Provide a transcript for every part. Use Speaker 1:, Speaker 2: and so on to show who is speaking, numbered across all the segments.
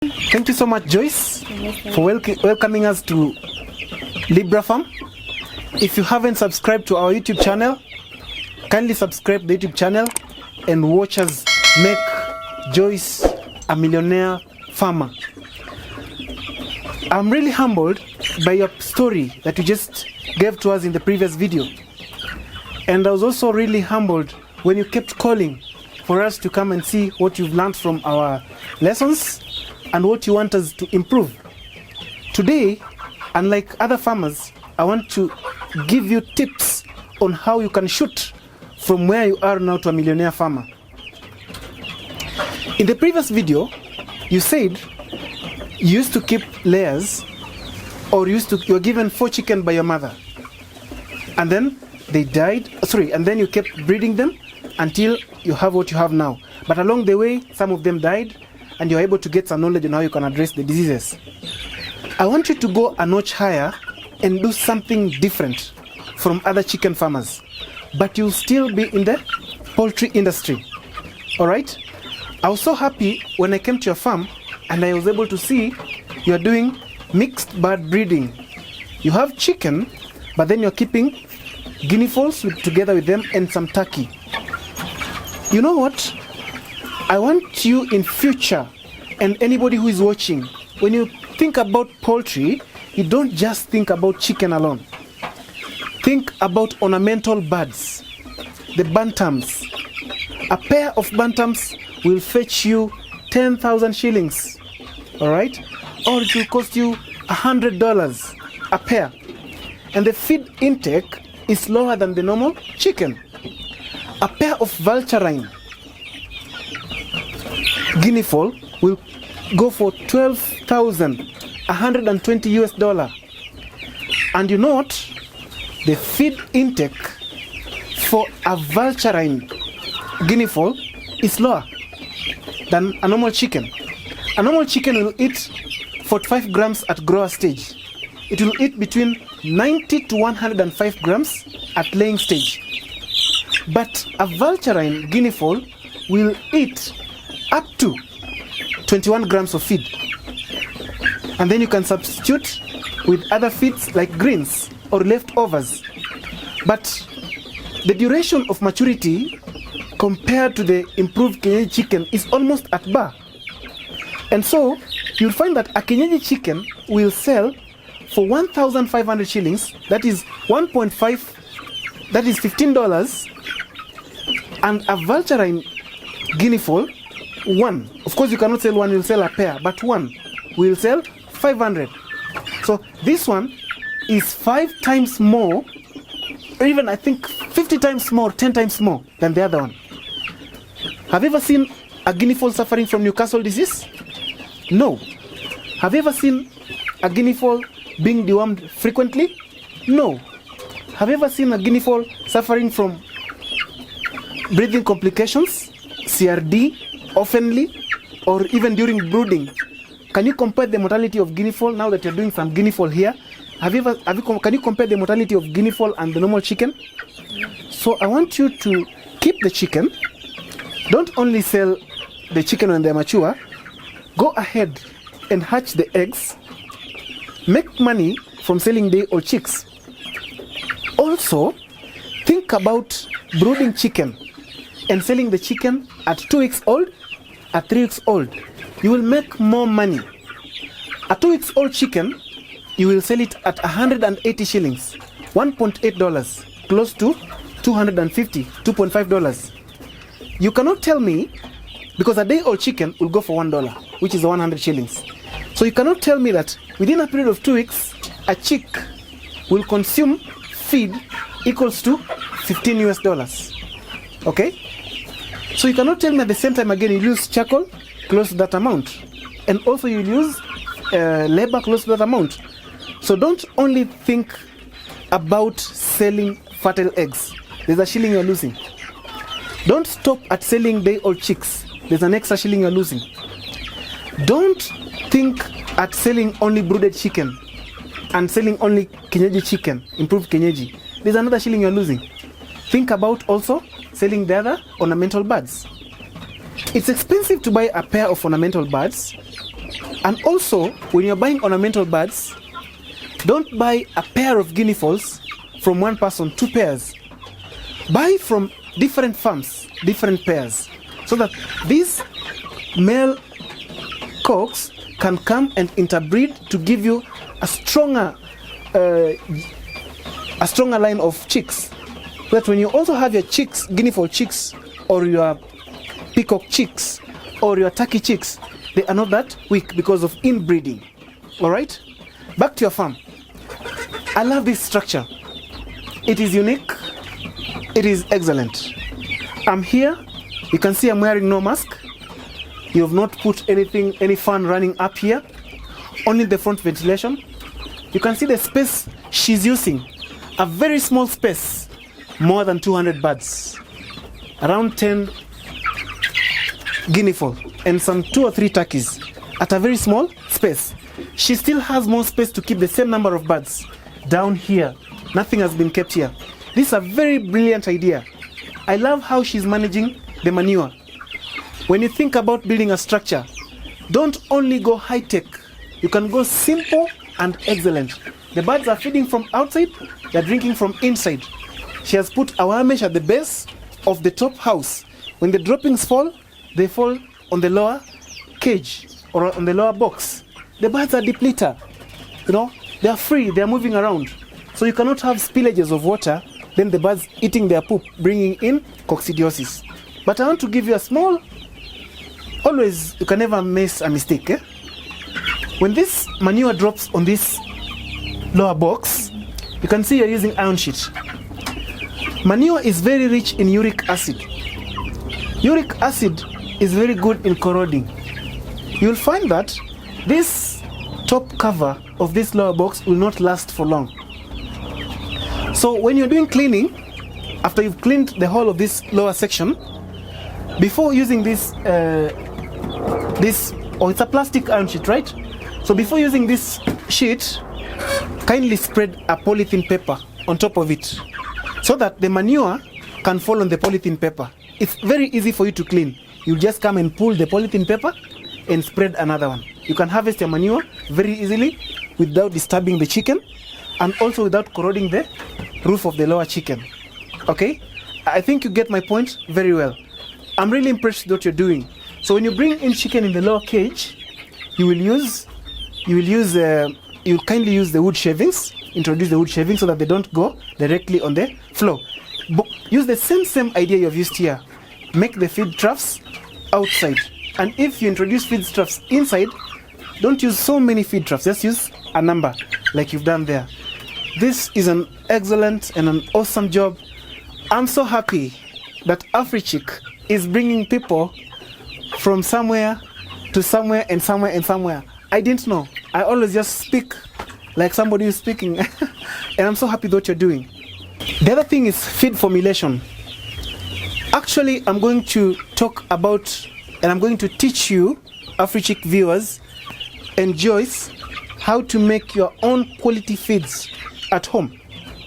Speaker 1: Thank you so much, Joyce, for welcoming us to Libra Farm. If you haven't subscribed to our YouTube channel, kindly subscribe to the YouTube channel and watch us make Joyce a millionaire farmer. I'm really humbled by your story that you just gave to us in the previous video. And I was also really humbled when you kept calling for us to come and see what you've learned from our lessons and what you want us to improve. Today, unlike other farmers, I want to give you tips on how you can shoot from where you are now to a millionaire farmer. In the previous video, you said you used to keep layers, or you were given 4 chicken by your mother, and then they died. And then you kept breeding them until you have what you have now. But along the way, some of them died, and you're able to get some knowledge on how you can address the diseases. I want you to go a notch higher and do something different from other chicken farmers, but you'll still be in the poultry industry. All right? I was so happy when I came to your farm and I was able to see you're doing mixed bird breeding. You have chicken, but then you're keeping guinea fowls together with them and some turkey. You know what? I want you in future, and anybody who is watching, when you think about poultry, you don't just think about chicken alone. Think about ornamental birds, the bantams. A pair of bantams will fetch you 10,000 shillings, all right? Or it will cost you $100 a pair. And the feed intake is lower than the normal chicken. A pair of vulturine guinea fowl will go for $12,120 US. And you know what? The feed intake for a vulturine guinea fowl is lower than a normal chicken. A normal chicken will eat 45 grams at grower stage. It will eat between 90 to 105 grams at laying stage. But a vulturine guinea fowl will eat up to 21 grams of feed. And then you can substitute with other feeds like greens or leftovers. But the duration of maturity compared to the improved kienyeji chicken is almost at bar. And so you'll find that a kienyeji chicken will sell for 1,500 shillings, that is 1.5, that is $15, and a vulturine guinea fowl, one. Of course, you cannot sell one, you'll sell a pair, but one will sell 500. So this one is 5 times more, or even I think 50 times more, 10 times more than the other one. Have you ever seen a guinea fowl suffering from Newcastle disease? No. Have you ever seen a guinea fowl being dewormed frequently? No. Have you ever seen a guinea fowl suffering from breathing complications, CRD, oftenly, or even during brooding? Can you compare the mortality of guinea fowl now that you're doing some guinea fowl here? Can you compare the mortality of guinea fowl and the normal chicken? So I want you to keep the chicken. Don't only sell the chicken when they're mature. Go ahead and hatch the eggs. Make money from selling day-old chicks. Also, think about brooding chicken and selling the chicken at 2 weeks old, at 3 weeks old. You will make more money. A 2 weeks old chicken, you will sell it at 180 shillings, $1.8, close to $250, $2.5. You cannot tell me, because a day-old chicken will go for $1, which is 100 shillings. So you cannot tell me that within a period of 2 weeks, a chick will consume feed equals to $15 US. Okay? So you cannot tell me at the same time again you use charcoal close to that amount. And also you use labor close to that amount. So don't only think about selling fertile eggs. There's a shilling you're losing. Don't stop at selling day-old chicks. There's an extra shilling you're losing. Don't think at selling only brooded chicken and selling only kienyeji chicken, improved kienyeji. There's another shilling you're losing. Think about also selling the other ornamental birds. It's expensive to buy a pair of ornamental birds, And also, when you're buying ornamental birds, don't buy a pair of guinea fowls from one person, 2 pairs. Buy from different farms, different pairs, so that these male cocks can come and interbreed to give you a stronger line of chicks. So that when you also have your chicks, guinea fowl chicks, or your peacock chicks, or your turkey chicks, they are not that weak because of inbreeding. All right? Back to your farm. I love this structure. It is unique. It is excellent. I'm here. You can see I'm wearing no mask. You have not put any fan running up here. Only the front ventilation. You can see the space she's using. A very small space. More than 200 birds. Around 10 guinea fowl and some 2 or 3 turkeys at a very small space. She still has more space to keep the same number of birds down here. Nothing has been kept here. This is a very brilliant idea. I love how she's managing the manure. When you think about building a structure, don't only go high-tech. You can go simple and excellent. The birds are feeding from outside, they're drinking from inside. She has put a wire mesh at the base of the top house. When the droppings fall, they fall on the lower cage or on the lower box. The birds are depleter. You know, they are free, they are moving around. So you cannot have spillages of water, then the birds eating their poop, bringing in coccidiosis. But I want to give you a small, always, you can never miss a mistake. Eh? When this manure drops on this lower box, you can see you're using iron sheet. Manure is very rich in uric acid. Uric acid is very good in corroding. You'll find that this top cover of this lower box will not last for long. So when you're doing cleaning, after you've cleaned the whole of this lower section, before using this, it's a plastic iron sheet, right? So before using this sheet, kindly spread a polythene paper on top of it so that the manure can fall on the polythene paper. It's very easy for you to clean. You just come and pull the polythene paper and spread another one. You can harvest your manure very easily without disturbing the chicken and also without corroding the roof of the lower chicken. Okay? I think you get my point very well. I'm really impressed with what you're doing. So when you bring in chicken in the lower cage, you'll kindly use the wood shavings, introduce the wood shavings so that they don't go directly on the floor. Use the same idea you've used here. Make the feed troughs outside. And if you introduce feed troughs inside, don't use so many feed troughs, just use a number like you've done there. This is an excellent and an awesome job. I'm so happy that AfriChick is bringing people from somewhere to somewhere and somewhere and somewhere. I didn't know. I always just speak like somebody who's speaking. And I'm so happy with what you're doing. The other thing is feed formulation. Actually, I'm going to talk about and I'm going to teach you, AfriChick viewers and Joyce, how to make your own quality feeds at home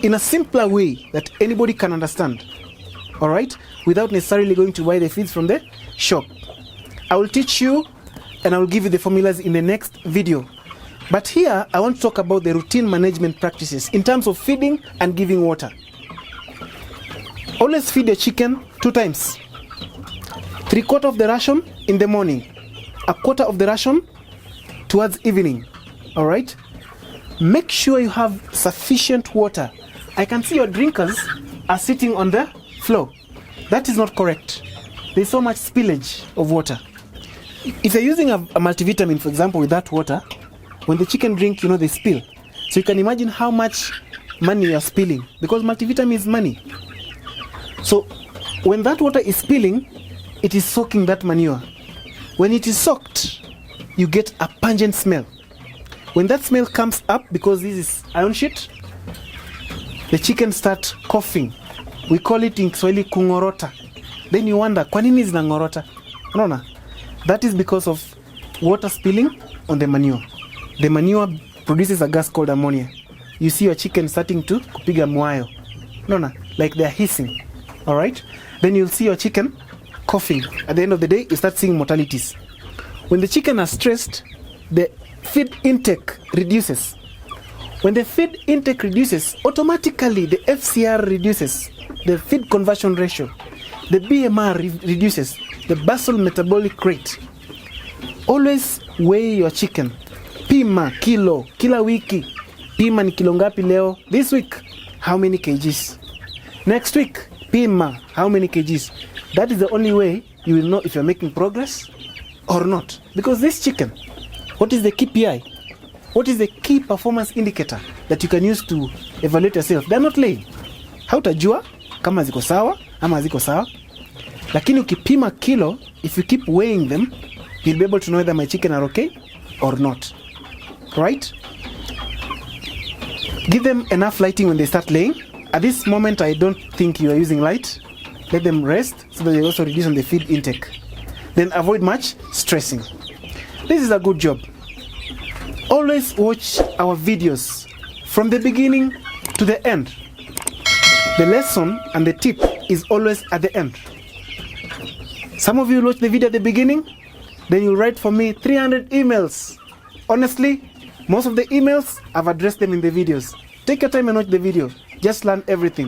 Speaker 1: in a simpler way that anybody can understand. All right? Without necessarily going to buy the feeds from the shop. I will teach you and I will give you the formulas in the next video. But here, I want to talk about the routine management practices in terms of feeding and giving water. Always feed the chicken 2 times. 3/4 of the ration in the morning. 1/4 of the ration towards evening. All right? Make sure you have sufficient water. I can see your drinkers are sitting on the floor. That is not correct. There's so much spillage of water. If you're using a multivitamin, for example, with that water, when the chicken drink, they spill. So you can imagine how much money you're spilling, because multivitamin is money. So when that water is spilling, it is soaking that manure. When it is soaked, you get a pungent smell. When that smell comes up, because this is iron sheet, the chicken start coughing. We call it in Kiswahili kungorota. Then you wonder, kwa nini zinangorota? No. That is because of water spilling on the manure. The manure produces a gas called ammonia. You see your chicken starting to kupiga mwayo. No, like they're hissing. All right? Then you'll see your chicken coughing. At the end of the day, you start seeing mortalities. When the chicken are stressed, the feed intake reduces. When the feed intake reduces, automatically the FCR reduces, the feed conversion ratio. The BMR reduces, the basal metabolic rate. Always weigh your chicken. Pima kilo, kila wiki. Pima ni kilo ngapi leo? This week, how many kgs? Next week, pima, how many kgs? That is the only way you will know if you're making progress or not. Because this chicken, what is the KPI? What is the key performance indicator that you can use to evaluate yourself? They're not laying. Hautajua kama ziko sawa ama ziko sawa. Lakini ukipima kilo, if you keep weighing them, you'll be able to know whether my chicken are okay or not. Right? Give them enough lighting when they start laying. At this moment, I don't think you are using light. Let them rest so that they also reduce on the feed intake. Then avoid much stressing. This is a good job. Always watch our videos from the beginning to the end. The lesson and the tip is always at the end. Some of you watch the video at the beginning, then you write for me 300 emails. Honestly, most of the emails, I've addressed them in the videos. Take your time and watch the video. Just learn everything.